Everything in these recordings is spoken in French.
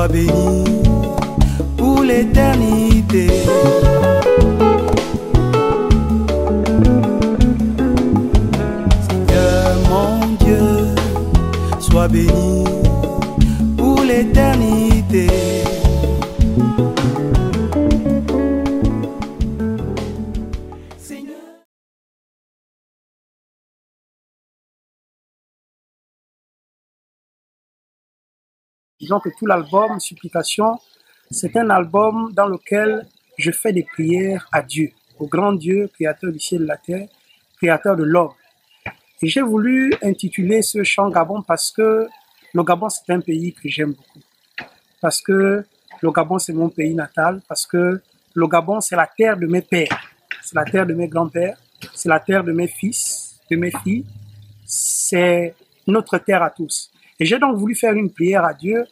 sois béni pour l'éternité. Seigneur mon Dieu, sois béni pour l'éternité. Disons que tout l'album Supplication, c'est un album dans lequel je fais des prières à Dieu, au grand Dieu, créateur du ciel et de la terre, créateur de l'homme. Et j'ai voulu intituler ce chant Gabon parce que le Gabon, c'est un pays que j'aime beaucoup. Parce que le Gabon, c'est mon pays natal. Parce que le Gabon, c'est la terre de mes pères. C'est la terre de mes grands-pères. C'est la terre de mes fils, de mes filles. C'est notre terre à tous. Et j'ai donc voulu faire une prière à Dieu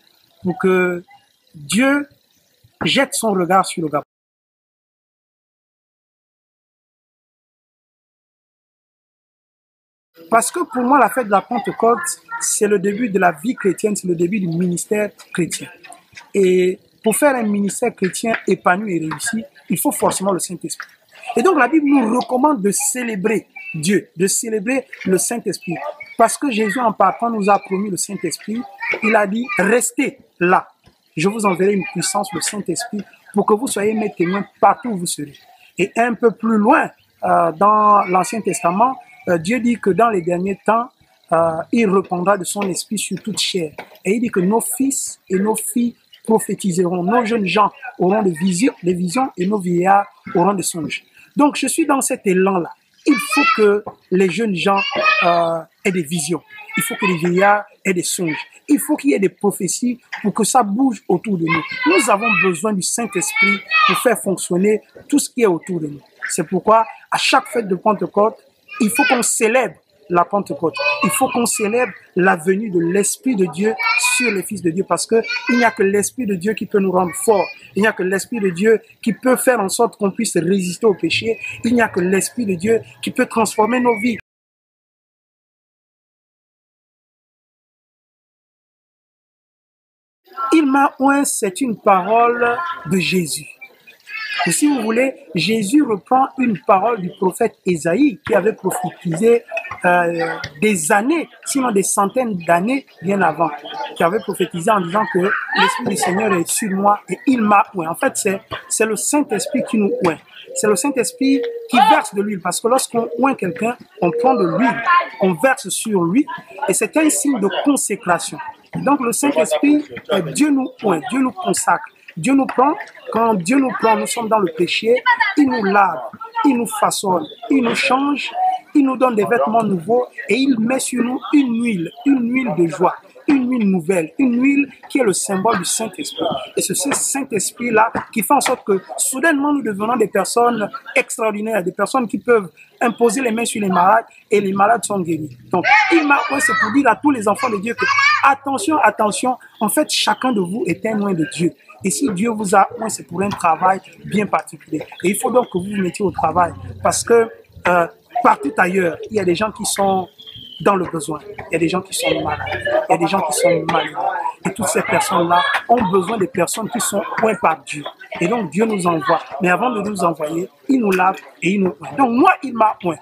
pour que Dieu jette son regard sur le Gabon. Parce que pour moi, la fête de la Pentecôte, c'est le début de la vie chrétienne, c'est le début du ministère chrétien. Et pour faire un ministère chrétien épanoui et réussi, il faut forcément le Saint-Esprit. Et donc la Bible nous recommande de célébrer Dieu, de célébrer le Saint-Esprit. Parce que Jésus, en partant, nous a promis le Saint-Esprit. Il a dit, restez là. Je vous enverrai une puissance, le Saint-Esprit, pour que vous soyez mes témoins partout où vous serez. Et un peu plus loin, dans l'Ancien Testament, Dieu dit que dans les derniers temps, il répandra de son esprit sur toute chair. Et il dit que nos fils et nos filles prophétiseront. Nos jeunes gens auront des visions et nos vieillards auront des songes. Donc, je suis dans cet élan-là. Il faut que les jeunes gens aient des visions. Il faut que les vieillards aient des songes. Il faut qu'il y ait des prophéties pour que ça bouge autour de nous. Nous avons besoin du Saint-Esprit pour faire fonctionner tout ce qui est autour de nous. C'est pourquoi, à chaque fête de Pentecôte, il faut qu'on célèbre la Pentecôte. Il faut qu'on célèbre la venue de l'Esprit de Dieu sur les fils de Dieu, parce que il n'y a que l'Esprit de Dieu qui peut nous rendre forts. Il n'y a que l'Esprit de Dieu qui peut faire en sorte qu'on puisse résister au péché. Il n'y a que l'Esprit de Dieu qui peut transformer nos vies. Il m'a oint, c'est une parole de Jésus. Et si vous voulez, Jésus reprend une parole du prophète Ésaïe qui avait prophétisé des années, sinon des centaines d'années bien avant, qui avait prophétisé en disant que l'Esprit du Seigneur est sur moi et il m'a oint. En fait, c'est le Saint-Esprit qui nous oint. C'est le Saint-Esprit qui verse de l'huile, parce que lorsqu'on oint quelqu'un, on prend de l'huile, on verse sur lui, et c'est un signe de consécration. Donc le Saint-Esprit, Dieu nous oint, Dieu nous consacre. Dieu nous prend, quand Dieu nous prend, nous sommes dans le péché, il nous lave, il nous façonne, il nous change, il nous donne des vêtements nouveaux et il met sur nous une huile de joie, une huile nouvelle, une huile qui est le symbole du Saint-Esprit. Et c'est ce Saint-Esprit-là qui fait en sorte que soudainement nous devenons des personnes extraordinaires, des personnes qui peuvent imposer les mains sur les malades et les malades sont guéris. Donc, il m'a oint, c'est pour dire à tous les enfants de Dieu que attention, attention, en fait, chacun de vous est un oint de Dieu. Et si Dieu vous a oint, c'est pour un travail bien particulier. Et il faut donc que vous vous mettiez au travail, parce que partout ailleurs, il y a des gens qui sont dans le besoin. Il y a des gens qui sont malades. Il y a des gens qui sont malheureux. Et toutes ces personnes-là ont besoin des personnes qui sont ointes par Dieu. Et donc, Dieu nous envoie. Mais avant de nous envoyer, il nous lave et il nous oint. Donc, moi, il m'a oint.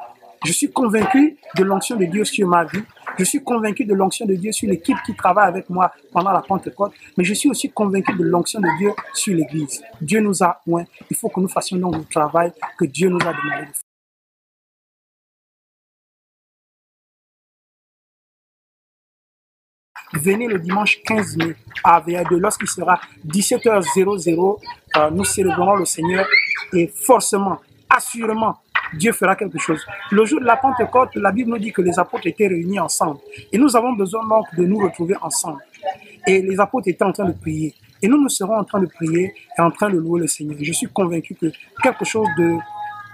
Je suis convaincu de l'onction de Dieu sur ma vie. Je suis convaincu de l'onction de Dieu sur l'équipe qui travaille avec moi pendant la Pentecôte. Mais je suis aussi convaincu de l'onction de Dieu sur l'Église. Dieu nous a oint. Il faut que nous fassions donc le travail que Dieu nous a demandé de faire. Venez le dimanche 15 mai à VA2, lorsqu'il sera 17h00, nous célébrerons le Seigneur et forcément, assurément, Dieu fera quelque chose. Le jour de la Pentecôte, la Bible nous dit que les apôtres étaient réunis ensemble. Et nous avons besoin donc de nous retrouver ensemble. Et les apôtres étaient en train de prier. Et nous serons en train de prier et en train de louer le Seigneur. Je suis convaincu que quelque chose de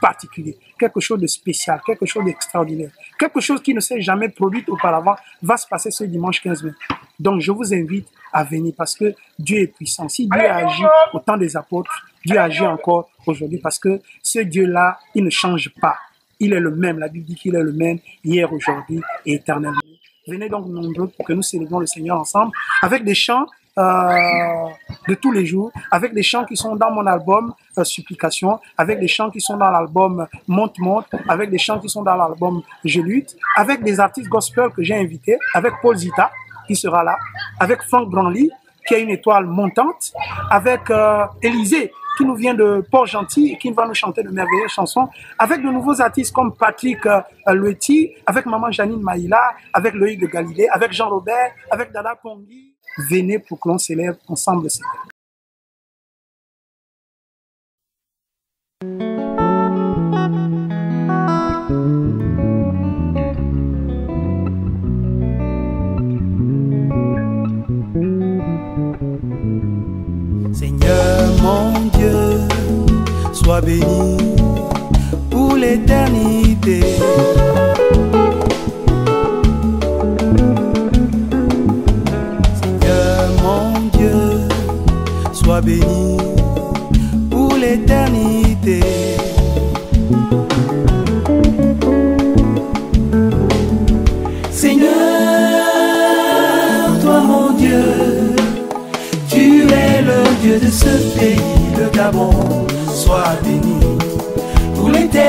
particulier, quelque chose de spécial, quelque chose d'extraordinaire, quelque chose qui ne s'est jamais produit auparavant va se passer ce dimanche 15 mai. Donc je vous invite à venir parce que Dieu est puissant. Si Dieu a agi au temps des apôtres, Dieu agit encore aujourd'hui parce que ce Dieu-là, il ne change pas. Il est le même. La Bible dit qu'il est le même hier, aujourd'hui et éternellement. Venez donc nombreux pour que nous célébrons le Seigneur ensemble avec des chants de tous les jours, avec des chants qui sont dans mon album Supplication, avec des chants qui sont dans l'album Monte Monte, avec des chants qui sont dans l'album Je lutte, avec des artistes gospel que j'ai invités, avec Paul Zita qui sera là, avec Franck Branly qui est une étoile montante, avec Élisée qui nous vient de Port-Gentil et qui va nous chanter de merveilleuses chansons, avec de nouveaux artistes comme Patrick Luetti, avec Maman Janine Maïla, avec Loïc de Galilée, avec Jean-Robert, avec Dada Pongui. Venez pour que l'on célèbre ensemble le Seigneur. Seigneur mon Dieu, sois béni pour l'éternité. Seigneur mon Dieu, sois béni pour l'éternité. Seigneur, toi mon Dieu, tu es le Dieu de ce pays, le Gabon, sois béni pour l'éternité.